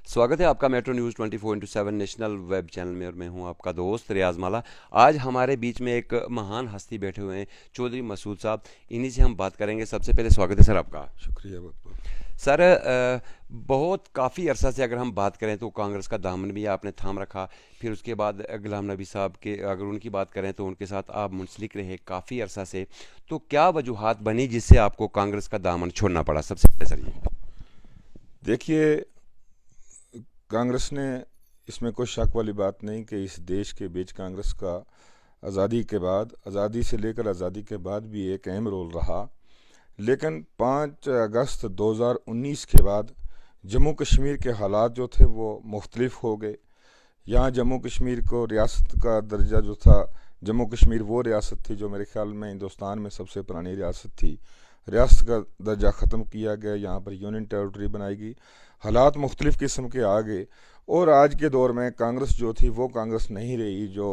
स्वागत है आपका metro news 24/7 national web channel में। और मैं हूं आपका दोस्त रियाज माला। आज हमारे बीच में एक महान हस्ती बैठे हुए हैं, चौधरी मसूद साहब। इन्हीं से हम बात करेंगे। सबसे पहले स्वागत है सर आपका। शुक्रिया बहुत बहुत। सर, बहुत काफ़ी अरसा से अगर हम बात करें तो कांग्रेस का दामन भी आपने थाम रखा। फिर उसके बाद गुलाम नबी साहब के अगर उनकी बात करें तो उनके साथ आप मुंसलिक रहे काफ़ी अरसा से। तो क्या वजूहात बनी जिससे आपको कांग्रेस का दामन छोड़ना पड़ा? सबसे पहले सर ये। देखिए, कांग्रेस ने, इसमें कोई शक वाली बात नहीं कि इस देश के बीच कांग्रेस का आज़ादी के बाद, आज़ादी से लेकर आज़ादी के बाद भी एक अहम रोल रहा। लेकिन 5 अगस्त 2019 के बाद जम्मू कश्मीर के हालात जो थे वो मुख्तलिफ हो गए। यहाँ जम्मू कश्मीर को रियासत का दर्जा जो था, जम्मू कश्मीर वो रियासत थी जो मेरे ख्याल में हिंदुस्तान में सबसे पुरानी रियासत थी, रियासत का दर्जा ख़त्म किया गया, यहाँ पर यूनियन टेरिटरी बनाई गई। हालात मुख्तलिफ़ किस्म के आ गए। और आज के दौर में कांग्रेस जो थी वो कांग्रेस नहीं रही जो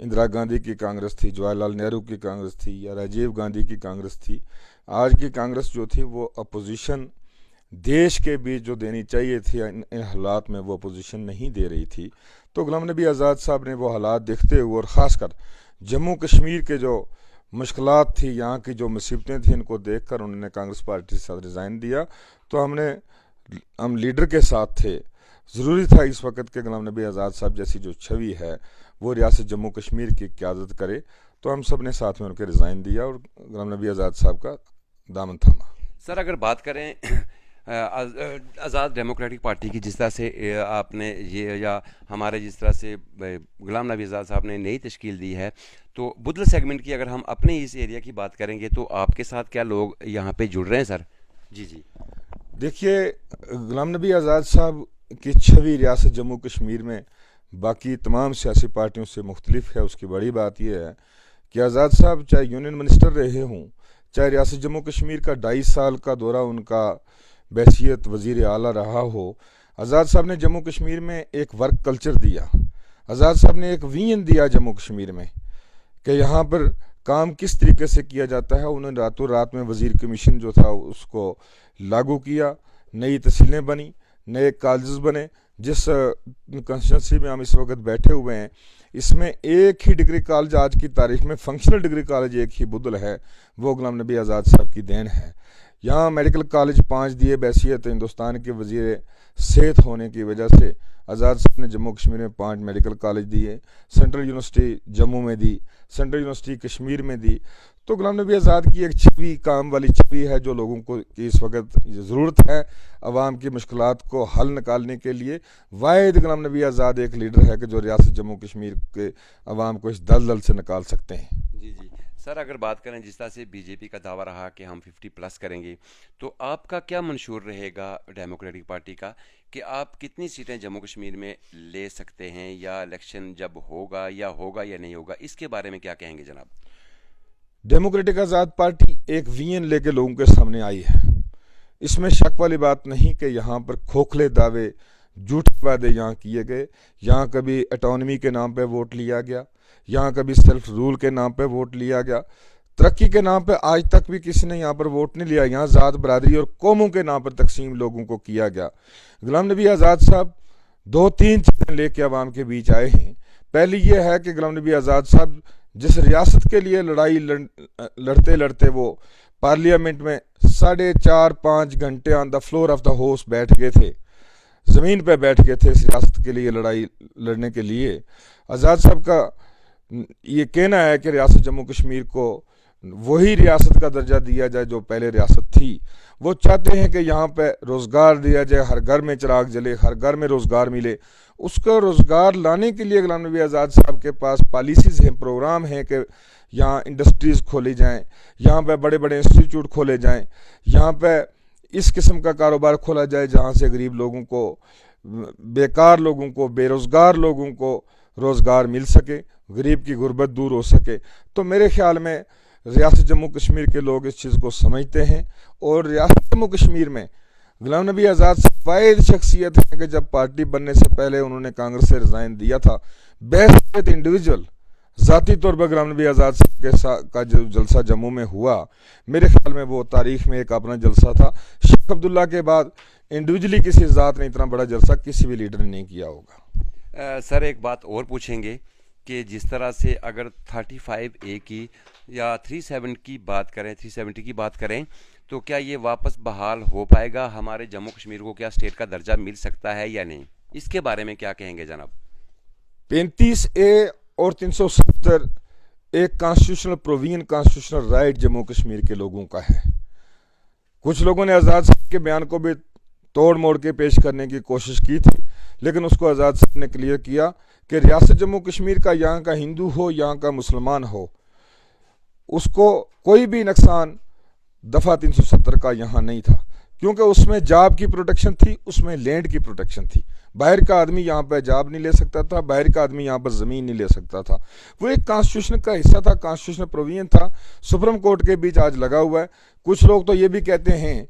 इंदिरा गांधी की कांग्रेस थी, जवाहरलाल नेहरू की कांग्रेस थी या राजीव गांधी की कांग्रेस थी। आज की कांग्रेस जो थी वो अपोजिशन देश के बीच जो देनी चाहिए थी, इन हालात में वो अपोजिशन नहीं दे रही थी। तो गुलाम नबी आज़ाद साहब ने वो हालात देखते हुए और ख़ासकर जम्मू कश्मीर के जो मुश्किलात थी, यहाँ की जो मुसीबतें थी, इनको देखकर उन्होंने कांग्रेस पार्टी से रिज़ाइन दिया। तो हम लीडर के साथ थे। ज़रूरी था इस वक्त के गुलाम नबी आज़ाद साहब जैसी जो छवि है वो रियासत जम्मू कश्मीर की क़यादत करे। तो हम सब ने साथ में उनके रिज़ाइन दिया और गुलाम नबी आज़ाद साहब का दामन थामा। सर, अगर बात करें आज़ाद डेमोक्रेटिक पार्टी की, जिस तरह से आपने ये, या हमारे जिस तरह से गुलाम नबी आज़ाद साहब ने नई तश्कील दी है, तो बुदल सेगमेंट की अगर हम अपने इस एरिया की बात करेंगे तो आपके साथ क्या लोग यहाँ पे जुड़ रहे हैं सर? जी जी। देखिए, गुलाम नबी आज़ाद साहब की छवि रियासत जम्मू कश्मीर में बाकी तमाम सियासी पार्टियों से मुख्तलिफ है। उसकी बड़ी बात यह है कि आज़ाद साहब चाहे यूनियन मिनिस्टर रहे हों, चाहे रियासत जम्मू कश्मीर का 2.5 साल का दौरा उनका बहसीत वज़ीर आला रहा हो, आज़ाद साहब ने जम्मू कश्मीर में एक वर्क कल्चर दिया। आज़ाद साहब ने एक विजन दिया जम्मू कश्मीर में कि यहाँ पर काम किस तरीके से किया जाता है। उन्होंने रातों रात में वज़ीर कमीशन जो था उसको लागू किया, नई तहसीलें बनी, नए कॉलेज बने। जिस कंस्टिट्यूंसी में हम इस वक्त बैठे हुए हैं, इसमें एक ही डिग्री कॉलेज आज की तारीख में, फंक्शनल डिग्री कॉलेज एक ही बुदल है, वो गुलाम नबी आज़ाद साहब की देन है। यहाँ मेडिकल कॉलेज 5 दिए बहसीत हिंदुस्तान के वज़ीर सेहत होने की वजह से। आज़ाद साहब ने जम्मू कश्मीर में 5 मेडिकल कॉलेज दिए, सेंट्रल यूनिवर्सिटी जम्मू में दी, सेंट्रल यूनिवर्सिटी कश्मीर में दी। तो गुलाम नबी आज़ाद की एक छवि, काम वाली छवि है जो लोगों को इस वक्त ज़रूरत है अवाम की मुश्किलात को हल निकालने के लिए। वाहिद गुलाम नबी आज़ाद एक लीडर है कि जो रियासत जम्मू कश्मीर के अवाम को इस दलदल से निकाल सकते हैं। जी जी। सर, अगर बात करें जिस तरह से बीजेपी का दावा रहा कि हम 50+ करेंगे, तो आपका क्या मंशूर रहेगा डेमोक्रेटिक पार्टी का कि आप कितनी सीटें जम्मू कश्मीर में ले सकते हैं, या इलेक्शन जब होगा या नहीं होगा, इसके बारे में क्या कहेंगे जनाब? डेमोक्रेटिक आज़ाद पार्टी एक विजन लेके लोगों के सामने आई है। इसमें शक वाली बात नहीं कि यहाँ पर खोखले दावे, झूठे वादे यहाँ किए गए। यहाँ कभी ऑटोनॉमी के नाम पे वोट लिया गया, यहाँ कभी सेल्फ रूल के नाम पे वोट लिया गया। तरक्की के नाम पे आज तक भी किसी ने यहाँ पर वोट नहीं लिया। यहाँ ज़ात, बरादरी और कौमों के नाम पर तकसीम लोगों को किया गया। गुलाम नबी आज़ाद साहब 2-3 चीज़ें लेके अवाम के बीच आए हैं। पहली ये है कि गुलाम नबी आज़ाद साहब जिस रियासत के लिए लड़ाई लड़ते लड़ते वो पार्लियामेंट में 4.5-5 घंटे on the floor of the house बैठ गए थे, ज़मीन पे बैठ गए थे इस रियासत के लिए लड़ाई लड़ने के लिए। आज़ाद साहब का ये कहना है कि रियासत जम्मू कश्मीर को वही रियासत का दर्जा दिया जाए जो पहले रियासत थी। वो चाहते हैं कि यहाँ पे रोज़गार दिया जाए, हर घर में चिराग जले, हर घर में रोज़गार मिले। उसका रोज़गार लाने के लिए गुलाम नबी आज़ाद साहब के पास पॉलिसीज़ हैं, प्रोग्राम हैं कि यहाँ इंडस्ट्रीज़ खोली जाएँ, यहाँ पे बड़े बड़े इंस्टीट्यूट खोले जाएँ, यहाँ पे इस किस्म का कारोबार खोला जाए जहाँ से गरीब लोगों को, बेकार लोगों को, बेरोज़गार लोगों को रोज़गार मिल सके, गरीब की गुर्बत दूर हो सके। तो मेरे ख्याल में रियासत जम्मू कश्मीर के लोग इस चीज़ को समझते हैं। और रियासत जम्मू कश्मीर में गुलाम नबी आज़ाद वाहिद शख्सियत है कि जब पार्टी बनने से पहले उन्होंने कांग्रेस से रिज़ाइन दिया था, बेहद इंडिविजुअल ذاتی طور پر غلام نبی آزاد صاحب کے کا جو جلسہ جموں میں ہوا، میرے خیال میں وہ تاریخ میں ایک اپنا جلسہ تھا. شیخ عبداللہ کے بعد انڈیویجلی کسی ذات نے اتنا بڑا جلسہ کسی بھی لیڈر نے نہیں کیا ہوگا. سر ایک بات اور پوچھیں گے کہ جس طرح سے اگر 35A کی یا 37 کی بات کریں 370 کی بات کریں تو کیا یہ واپس بحال ہو پائے گا؟ ہمارے جموں کشمیر کو کیا اسٹیٹ کا درجہ مل سکتا ہے یا نہیں؟ اس کے بارے میں کیا کہیں گے جناب؟ 35A اور 370 ایک constitutional provision constitutional right Jammu Kashmir کے لوگوں کا ہے. کچھ لوگوں نے آزاد صاحب کے بیان کو بھی توڑ موڑ کے پیش کرنے کی کوشش کی تھی، لیکن اس کو آزاد صاحب نے کلیئر کیا کہ ریاست جموں کشمیر کا یہاں کا ہندو ہو یہاں کا مسلمان ہو، اس کو کوئی بھی نقصان دفعہ 370 کا یہاں نہیں تھا، کیونکہ اس میں جاب کی پروٹیکشن تھی، اس میں لینڈ کی پروٹیکشن تھی. باہر کا آدمی یہاں پہ جاب نہیں لے سکتا تھا، باہر کا آدمی یہاں پر زمین نہیں لے سکتا تھا. وہ ایک کانسٹیٹیوشن کا حصہ تھا، کانسٹیٹیوشن پرووین تھا. سپریم کورٹ کے بیچ آج لگا ہوا ہے. کچھ لوگ تو یہ بھی کہتے ہیں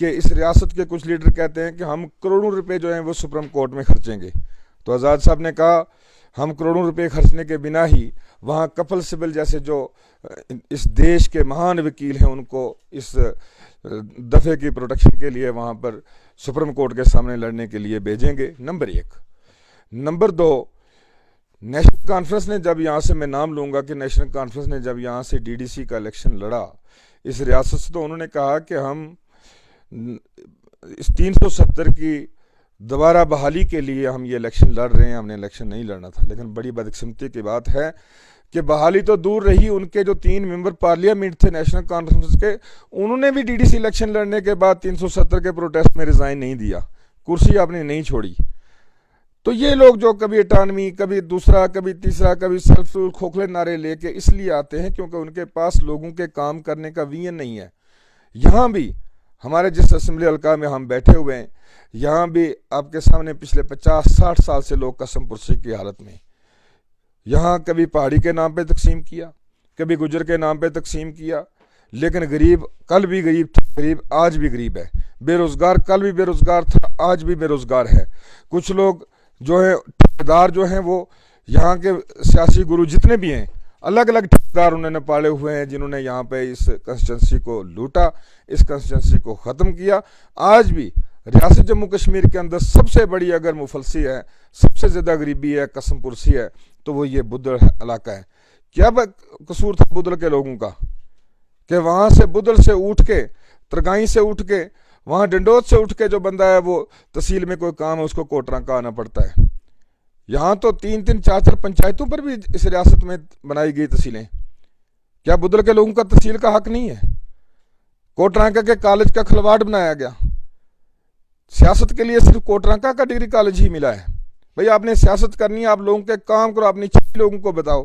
کہ اس ریاست کے کچھ لیڈر کہتے ہیں کہ ہم کروڑوں روپے جو ہیں وہ سپریم کورٹ میں خرچیں گے. تو آزاد صاحب نے کہا ہم کروڑوں روپے خرچنے کے بنا ہی وہاں کپل سبل جیسے جو اس دیش کے مہان وکیل ہیں ان کو اس دفعے کی پروٹیکشن کے لیے وہاں پر سپریم کورٹ کے سامنے لڑنے کے لیے بھیجیں گے. نمبر 1. نمبر 2، نیشنل کانفرنس نے جب یہاں سے، میں نام لوں گا کہ نیشنل کانفرنس نے جب یہاں سے DDC کا الیکشن لڑا اس ریاست سے، تو انہوں نے کہا کہ ہم اس 370 کی دوبارہ بحالی کے لیے ہم یہ الیکشن لڑ رہے ہیں. ہم نے الیکشن نہیں لڑنا تھا، لیکن بڑی بدقسمتی کی بات ہے کہ بحالی تو دور رہی، ان کے جو 3 ممبر پارلیمنٹ تھے نیشنل کانفرنس کے، انہوں نے بھی DDC الیکشن لڑنے کے بعد 370 کے پروٹیسٹ میں ریزائن نہیں دیا، کرسی آپ نے نہیں چھوڑی. تو یہ لوگ جو کبھی اٹانوی، کبھی دوسرا، کبھی تیسرا، کبھی سیلف رول، کھوکھلے نعرے لے کے اس لیے آتے ہیں کیونکہ ان کے پاس لوگوں کے کام کرنے کا ویژن نہیں ہے. یہاں بھی ہمارے جس اسمبلی حلقہ میں ہم بیٹھے ہوئے ہیں، یہاں بھی آپ کے سامنے پچھلے 50-60 سال سے لوگ قسم پرسی کی حالت میں، یہاں کبھی پہاڑی کے نام پہ تقسیم کیا، کبھی گجر کے نام پہ تقسیم کیا، لیکن غریب کل بھی غریب تھا، غریب آج بھی غریب ہے. بے روزگار کل بھی بے روزگار تھا، آج بھی بے روزگار ہے. کچھ لوگ جو ہیں ٹھیکیدار جو ہیں وہ یہاں کے سیاسی گرو جتنے بھی ہیں، الگ الگ ٹھیکیدار انہوں نے پالے ہوئے ہیں جنہوں نے یہاں پہ اس کنسٹیچوئنسی کو لوٹا، اس کنسٹیچوئنسی کو ختم کیا. آج بھی ریاست جموں کشمیر کے اندر سب سے بڑی اگر مفلسی ہے، سب سے زیادہ غریبی ہے، قسم پرسی ہے، تو وہ یہ بدل علاقہ ہے. کیا قصور تھا بدل کے لوگوں کا کہ وہاں سے بدل سے اٹھ کے، ترگائیں سے اٹھ کے، وہاں ڈنڈوت سے اٹھ کے جو بندہ ہے وہ تحصیل میں کوئی کام ہے اس کو کوٹراں کا آنا پڑتا ہے. یہاں تو 3-3 4-4 پنچایتوں پر بھی اس ریاست میں بنائی گئی تحصیلیں. کیا بدل کے لوگوں کا تحصیل کا حق نہیں ہے؟ کوٹرانکا کے کالج کا کھلواڑ بنایا گیا. سیاست کے لیے صرف کوٹرانکا کا ڈگری کالج ہی ملا ہے. بھئی آپ نے سیاست کرنی ہے، آپ لوگوں کے کام کرو، اپنی چیز لوگوں کو بتاؤ،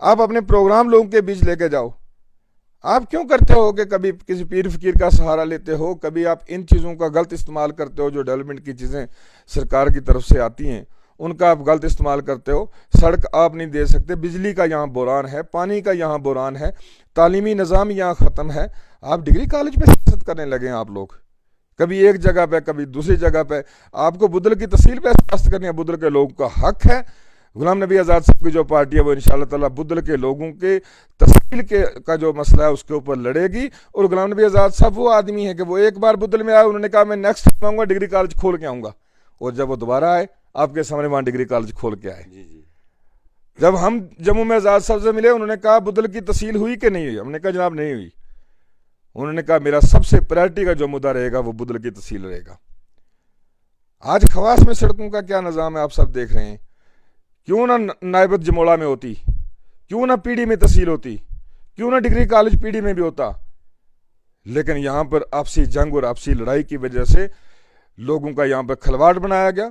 آپ اپنے پروگرام لوگوں کے بیچ لے کے جاؤ. آپ کیوں کرتے ہو کہ کبھی کسی پیر فقیر کا سہارا لیتے ہو، کبھی آپ ان چیزوں کا غلط استعمال کرتے ہو جو ڈیولپمنٹ کی چیزیں سرکار کی طرف سے آتی ہیں ان کا آپ غلط استعمال کرتے ہو. سڑک آپ نہیں دے سکتے، بجلی کا یہاں بحران ہے، پانی کا یہاں بحران ہے، تعلیمی نظام یہاں ختم ہے. آپ ڈگری کالج پہ سیاست کرنے لگے ہیں. آپ لوگ کبھی ایک جگہ پہ کبھی دوسری جگہ پہ، آپ کو بدل کی تحصیل پہ سیاست کرنی ہے. بدل کے لوگوں کا حق ہے. غلام نبی آزاد صاحب کی جو پارٹی ہے وہ انشاءاللہ تعالیٰ بدل کے لوگوں کے تحصیل کا جو مسئلہ ہے اس کے اوپر لڑے گی. اور غلام نبی آزاد صاحب وہ آدمی ہے کہ وہ ایک بار بدل میں آئے، انہوں نے کہا میں نیکسٹ ٹائم آؤں گا ڈگری کالج کھول کے آؤں گا، اور جب وہ دوبارہ آئے آپ کے سامنے وہاں ڈگری کالج کھول کے آئے. جب ہم جموں میں آزاد صاحب سے ملے انہوں نے کہا بدل کی تحصیل ہوئی کہ نہیں ہوئی؟ ہم نے کہا جناب نہیں ہوئی. انہوں نے کہا میرا سب سے پرائرٹی کا جو مدعا رہے گا وہ بدل کی تحصیل رہے گا. آج خواص میں سڑکوں کا کیا نظام ہے آپ سب دیکھ رہے ہیں. کیوں نہ نائبت جموڑا میں ہوتی، کیوں نہ پیڑی میں تحصیل ہوتی، کیوں نہ ڈگری کالج پیڑی میں بھی ہوتا. لیکن یہاں پر آپسی جنگ اور آپسی لڑائی کی وجہ سے لوگوں کا یہاں پر کھلواڑ بنایا گیا.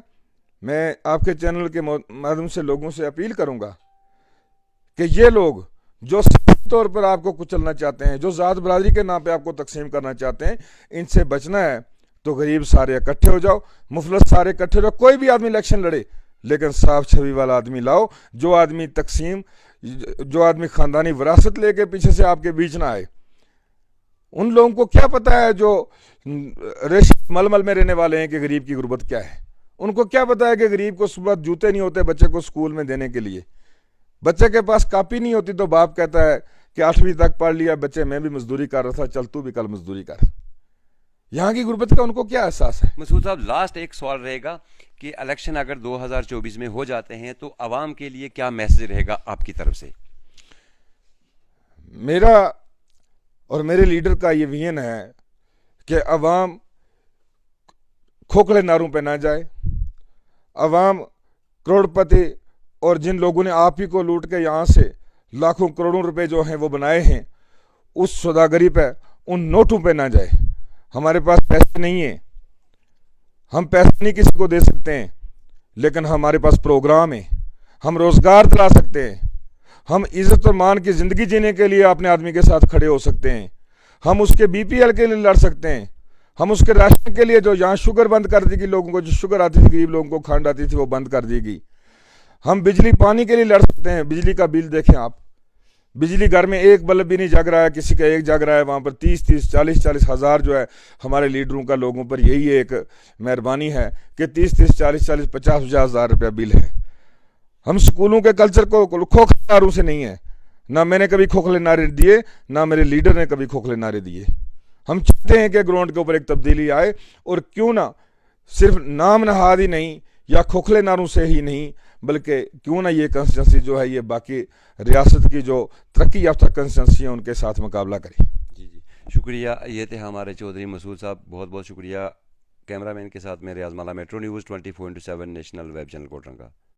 میں آپ کے چینل کے مادھیم سے لوگوں سے اپیل کروں گا کہ یہ لوگ جو سیاسی طور پر آپ کو کچلنا چاہتے ہیں، جو ذات برادری کے نام پہ آپ کو تقسیم کرنا چاہتے ہیں، ان سے بچنا ہے تو غریب سارے اکٹھے ہو جاؤ، مفلس سارے اکٹھے ہو جاؤ. کوئی بھی آدمی الیکشن لڑے لیکن صاف چھوی والا آدمی لاؤ، جو آدمی تقسیم، جو آدمی خاندانی وراثت لے کے پیچھے سے آپ کے بیچ نہ آئے. ان لوگوں کو کیا پتا ہے جو ریشم ململ میں رہنے والے ہیں کہ غریب کی غربت کیا ہے. ان کو کیا پتا ہے کہ غریب کو صبح جوتے نہیں ہوتے بچے کو اسکول میں دینے کے لیے. बच्चे के पास कॉपी नहीं होती तो बाप कहता है कि 8वीं तक पढ़ लिया बच्चे, मैं भी मजदूरी कर रहा था, चल तू भी कल मजदूरी कर। यहाँ की गुर्बत का उनको क्या एहसास है? मसूद साहब, लास्ट एक सवाल रहेगा कि इलेक्शन अगर 2024 में हो जाते हैं तो आवाम के लिए क्या मैसेज रहेगा आपकी तरफ से? मेरा और मेरे लीडर का ये विजन है कि अवाम खोखले नारों पे ना जाए, अवाम करोड़पति और जिन लोगों ने आप ही को लूट के यहाँ से लाखों करोड़ों रुपए जो हैं वो बनाए हैं, उस सौदागरी पे, उन नोटों पे ना जाए। हमारे पास पैसे नहीं है, हम पैसे नहीं किसी को दे सकते हैं, लेकिन हमारे पास प्रोग्राम है, हम रोजगार दिला सकते हैं, हम इज्जत और मान की जिंदगी जीने के लिए अपने आदमी के साथ खड़े हो सकते हैं, हम उसके बीपीएल के लिए लड़ सकते हैं, हम उसके राशन के लिए, जो यहाँ शुगर बंद कर देगी लोगों को, जो शुगर आती थी गरीब लोगों को, खंड आती थी वो बंद कर देगी। हम बिजली पानी के लिए लड़ सकते हैं। बिजली का बिल देखें आप, बिजली घर में एक बल्ब भी नहीं जग रहा है, किसी का एक जग रहा है, वहाँ पर 30-30 40-40 हज़ार जो है हमारे लीडरों का लोगों पर यही एक मेहरबानी है कि 30-30 40-40 50 हज़ार रुपया बिल है। हम स्कूलों के कल्चर को खोखले नारों से नहीं है, ना मैंने कभी खोखले नारे दिए, ना मेरे लीडर ने कभी खोखले नारे दिए। हम चाहते हैं कि ग्राउंड के ऊपर एक तब्दीली आए, और क्यों ना सिर्फ नाम नहाद ही नहीं या खोखले नारों से ही नहीं, बल्कि क्यों ना ये कंस्टिट्यूंसी जो है ये बाकी रियासत की जो तरक्की याफ्ता कंस्टिट्यूंसी है उनके साथ मुकाबला करें। जी जी, शुक्रिया। ये थे हमारे चौधरी मसूद साहब, बहुत बहुत शुक्रिया। कैमरामैन के साथ मेरे आजमाला, metro news 24/7 national web channel कोटरंगा।